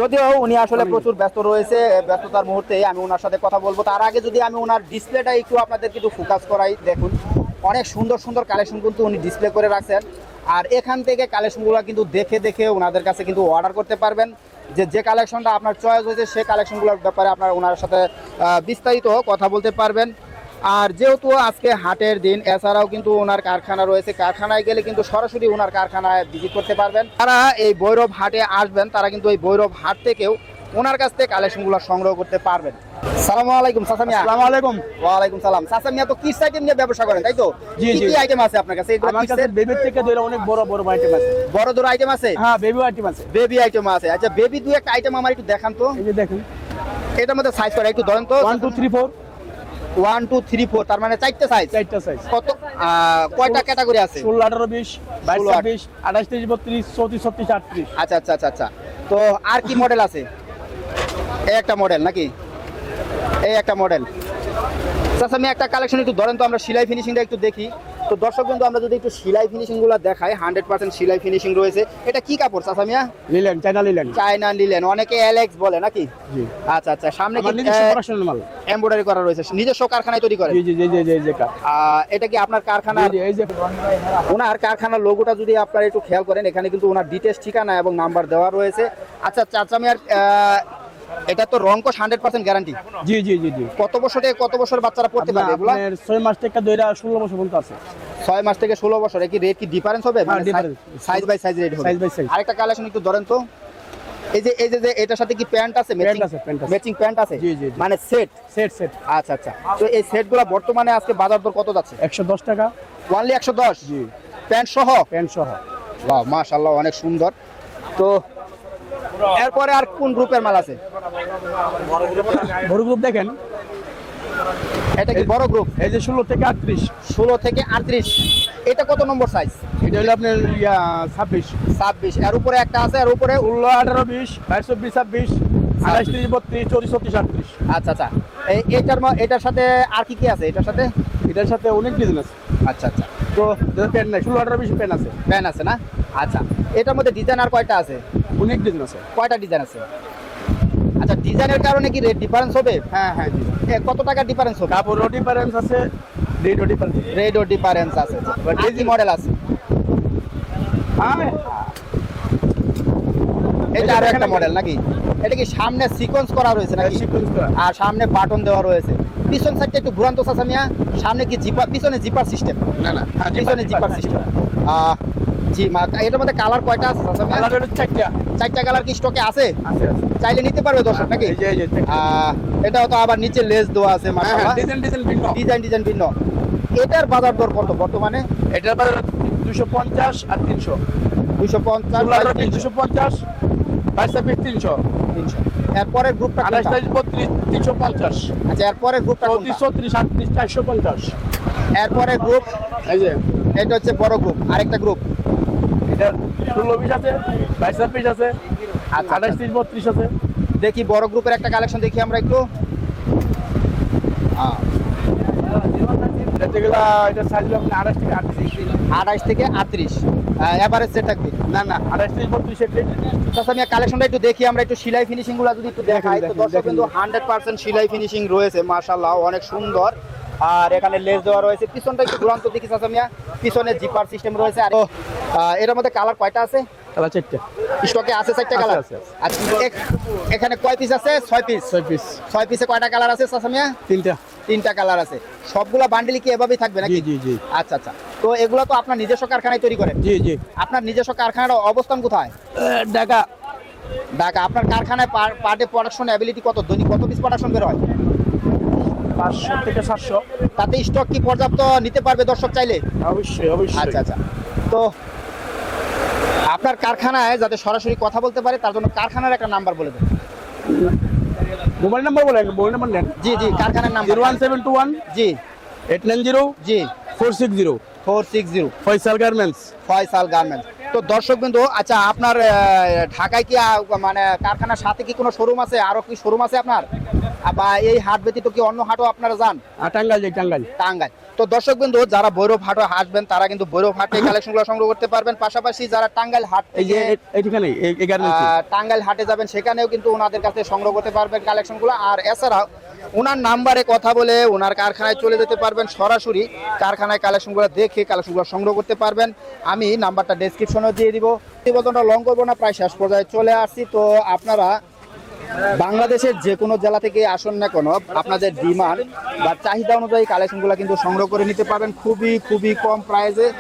যদিও উনি আসলে প্রচুর ব্যস্ত রয়েছে, ব্যস্ততার মুহূর্তে আমি ওনার সাথে কথা বলবো। তার আগে যদি আমি ওনার ডিসপ্লেটা একটু আপনাদেরকে একটু ফোকাস করাই, দেখুন অনেক সুন্দর সুন্দর কালেকশন কিন্তু উনি ডিসপ্লে করে রাখছেন। আর এখান থেকে কালেকশনগুলো কিন্তু দেখে দেখে ওনাদের কাছে কিন্তু অর্ডার করতে পারবেন। যে কালেকশনটা আপনার চয়েস হয়েছে সেই কালেকশনগুলোর ব্যাপারে আপনারা ওনার সাথে বিস্তারিত কথা বলতে পারবেন। আর যেহেতু আজকে হাটের দিন, এছাড়াও কিন্তু ওনার কারখানা রয়েছে, কারখানায় গেলে কিন্তু সরাসরি ওনার কারখানায় ভিজিট করতে পারবেন। তারা এই ভৈরব হাটে আসবেন, তারা কিন্তু এই ভৈরব হাট থেকেও ওনার কাছ থেকে কালেকশনগুলো সংগ্রহ করতে পারবেন। সালামু আলাইকুম চাচা মিয়া। আসসালামু আলাইকুম। ওয়ালাইকুম সালাম। চাচা মিয়া তো কিস আইটেম নিয়ে ব্যবসা করেন, তাই তো? জি, কি জি। কি আইটেম আছে আপনার কাছে? আমার কাছে বেবির থেকে ধরে অনেক বড় বড় আইটেম আছে। বড় ধরো আইটেম আছে? হ্যাঁ, বেবি আইটেম আছে। বেবি আইটেম আছে। আচ্ছা, বেবি দুই একটা আইটেম আমার একটু দেখান তো। এই যে দেখুন, এটার মধ্যে সাইজ করে একটু ধরেন তো। 1 2 3 4 1 2 3 4, তার মানে চারটা সাইজ। চারটা সাইজ। কত কয়টা ক্যাটাগরি আছে? 16 18 20 22 26 28 30 32 34 36 38। আচ্ছা আচ্ছা আচ্ছা আচ্ছা। তো আর কি মডেল আছে? এই একটা মডেল নাকি? এই একটা মডেল। আচ্ছা, আমি একটা কালেকশন একটু ধরেন তো, আমরা সেলাই ফিনিশিংটা একটু দেখি। তো দর্শক বন্ধু, আমরা যদি একটু সেলাই ফিনিশিংগুলো দেখাই, 100% সেলাই ফিনিশিং রয়েছে। এটা কি কাপড় চাচা মিয়া? Linen, China linen. China linen, অনেকে এলেক্স বলে নাকি? জি। আচ্ছা আচ্ছা। সামনে কি আমার নিজস্ব প্রোডাকশন মাল। এমব্রয়ডারি করা রয়েছে? নিজস্ব কারখানায় তৈরি করে? জি জি জি জি জি জি কা। এটা কি আপনার কারখানা? জি, এই যে ওনার কারখানার লোগোটা যদি আপনারা একটু খেয়াল করেন, এখানে কিন্তু ওনার ডিটেলস, ঠিকানা এবং নাম্বার দেওয়া রয়েছে। আচ্ছা চাচা মিয়ার এটা তো রংকশ 100% গ্যারান্টি? জি জি জি জি। কত বছর থেকে কত বছর বাচ্চারা পড়তে পারবে এগুলো? আপনার 6 মাস থেকে ধরে 16 বছর পর্যন্ত আছে। 6 মাস থেকে 16 বছর। কি রেট কি ডিফারেন্স হবে? হ্যাঁ, difference। Size by size rate হবে। Size by size। আরেকটা কালেকশন একটু ধরেন তো। এই যে এটার সাথে কি প্যান্ট আছে? প্যান্ট আছে, প্যান্ট আছে। ম্যাচিং প্যান্ট আছে? জি, জি, জি। মানে সেট? সেট সেট আচ্ছা আচ্ছা। তো এই সেটগুলো বর্তমানে আজকে বাজার দর কত যাচ্ছে? 110 টাকা। অনলি 110? জি। প্যান্ট সহ? প্যান্ট সহ। বাহ, মাশাআল্লাহ, অনেক সুন্দর। তো এরপরে আর কোন গ্রুপের মাল আছে? বড় গ্রুপ দেখেন, এটা কি বড় গ্রুপ? এই যে 16 থেকে 38। 16 থেকে 38। এটা কত নম্বর সাইজ? এটা হলো আপনার 26। 26। এর উপরে একটা আছে, এর উপরে 16 18 20 22 24 26 28 30 32 34 36 38। আচ্ছা আচ্ছা। এটার সাথে আর কি কি আছে এটার সাথে? এটার সাথে অনেক ডিজাইন আছে। আচ্ছা আচ্ছা। তো প্যান্ট নাই, 16 18 20 প্যান্ট আছে। প্যান আছে না? আচ্ছা। এটার মধ্যে ডিজাইন আর কয়টা আছে? অনেক ডিজাইন আছে। কয়টা ডিজাইন আছে? আচ্ছা, ডিজাইনের কারণে কি রেট ডিফারেন্স হবে? হ্যাঁ হ্যাঁ জি। কত টাকা ডিফারেন্স হবে? কাপড়ও ডিফারেন্স আছে, রেটও ডিফারেন্স। রেটও ডিফারেন্স আছে। আর কি মডেল আছে? হ্যাঁ, এটা আরো একটা মডেল নাকি? এটা কি সামনে সিকোয়েন্স করা রয়েছে নাকি? সিকোয়েন্স করা। আর সামনে বাটন দেওয়া রয়েছে। পিছন সাইডটা একটু ঘুরান তো চাচা মিয়া। সামনে কি জিপার? পিছনে জিপার সিস্টেম? না না, পিছনে জিপার সিস্টেম। জি মা, এটার মধ্যে কালার কয়টা আছে চাচা মিয়া? কালার হলো চারটা। চারটা কালার কি স্টকে আছে? আছে আছে। চাইলে নিতে পারবে দর্শক নাকি? এই যে এই যে এটাও তো আবার নিচে লেস দেওয়া আছে মাশাআল্লাহ। ডিজাইন ডিজাইন ভিন্ন। ডিজাইন ভিন্ন। এটার বাজার দর কত বর্তমানে? এটার বাজার 250 আর 300। 250 250 22 300। 300। এরপরের গ্রুপটা 28 কোনটা? 32 350। আচ্ছা, এরপরের গ্রুপটা 34 কোনটা? 36 38 450। এরপরের গ্রুপ এই যে এটা হচ্ছে বড় গ্রুপ। আরেকটা গ্রুপ এটা 16 20 আছে, 22 26 আছে, আচ্ছা, 28 30 32 আছে। দেখি বড় গ্রুপের একটা কালেকশন দেখি আমরা একটু। যেগুলা এটা সাইজ হলো আপনার 28 থেকে 38। 28 থেকে 38 এভারেজ সেট থাকবে। না না, 28 30 32 এর রেট। তাছাড়া আমি কালেকশনটা একটু দেখি আমরা, একটু সেলাই ফিনিশিং গুলো যদি একটু দেখাই। তো দেখেন, দর্শক দেখেন। কিন্তু 100% সেলাই ফিনিশিং রয়েছে মাশাআল্লাহ, অনেক সুন্দর। আর এখানে লেস দেওয়া রয়েছে। পিছনটা একটু দুরান্ত দেখি চাচা মিয়া। পিছনে জিপার সিস্টেম রয়েছে। আর এটার মধ্যে কালার কয়টা আছে? কালার চারটা। স্টকে আছে 4টা কালার। আছে, আছে। আচ্ছা, এখানে কয় পিস আছে? 6 পিস। 6 পিস। 6 পিসে কয়টা কালার আছে চাচা মিয়া? 3টা। 3টা কালার আছে। সবগুলা বান্ডেলি কি এভাবেই থাকবে নাকি? জি জি জি। আচ্ছা আচ্ছা। তো এগুলো তো আপনার নিজস্ব কারখানায় তৈরি করেন? জি জি। আপনার নিজস্ব কারখানার অবস্থান কোথায়? ঢাকা। ঢাকা। আপনার কারখানায় পার ডে প্রোডাকশন অ্যাবিলিটি কত? দৈনিক কত পিস প্রোডাকশন বের হয়? 500 থেকে 700। তাতে স্টক কি পর্যাপ্ত নিতে পারবে দর্শক চাইলে? অবশ্যই অবশ্যই। আচ্ছা আচ্ছা। তো আপনার কারখানায় যাতে সরাসরি কথা বলতে পারে তার জন্য কারখানার একটা নাম্বার বলে দেন। মোবাইল নাম্বার বলেন, মোবাইল নাম্বার নেন। জি জি, কারখানার নাম্বার। 01721 জি 890 জি 460। 460 ফয়সাল গার্মেন্টস। ফয়সাল গার্মেন্টস। তো দর্শক বিন্দু, আচ্ছা আপনার ঢাকায় কি মানে কারখানার সাথে কি কোনো শোরুম আছে? আরো কি শোরুম আছে আপনার? বা এই হাট ব্যতীত কি অন্য হাটও আপনারা যান? টাঙ্গাইল যাই, টাঙ্গাইল। টাঙ্গাইল। তো দর্শক বিন্দু, যারা ভৈরব হাটে আসবেন তারা কিন্তু ভৈরব হাটে কালেকশনগুলো সংগ্রহ করতে পারবেন। পাশাপাশি যারা টাঙ্গাইল হাট এই যে থেকে এইখানে এই গার্মেন্টস টাঙ্গাইল হাটে যাবেন সেখানেও কিন্তু ওনাদের কাছে সংগ্রহ করতে পারবেন কালেকশনগুলো। আর এছাড়াও ওনার নাম্বারে কথা বলে ওনার কারখানায় চলে যেতে পারবেন, সরাসরি কারখানায় কালেকশনগুলো দেখে কালেকশনগুলো সংগ্রহ করতে পারবেন। আমি নাম্বারটা ডেসক্রিপশনে দিয়ে দিব। প্রতিবেদনটা লং করবো না, প্রায় শেষ পর্যায়ে চলে আসছি। তো আপনারা বাংলাদেশের যে কোনো জেলা থেকে আসুন না কেন, আপনাদের ডিমান্ড বা চাহিদা অনুযায়ী কালেকশনগুলো কিন্তু সংগ্রহ করে নিতে পারবেন খুবই খুবই কম প্রাইসে।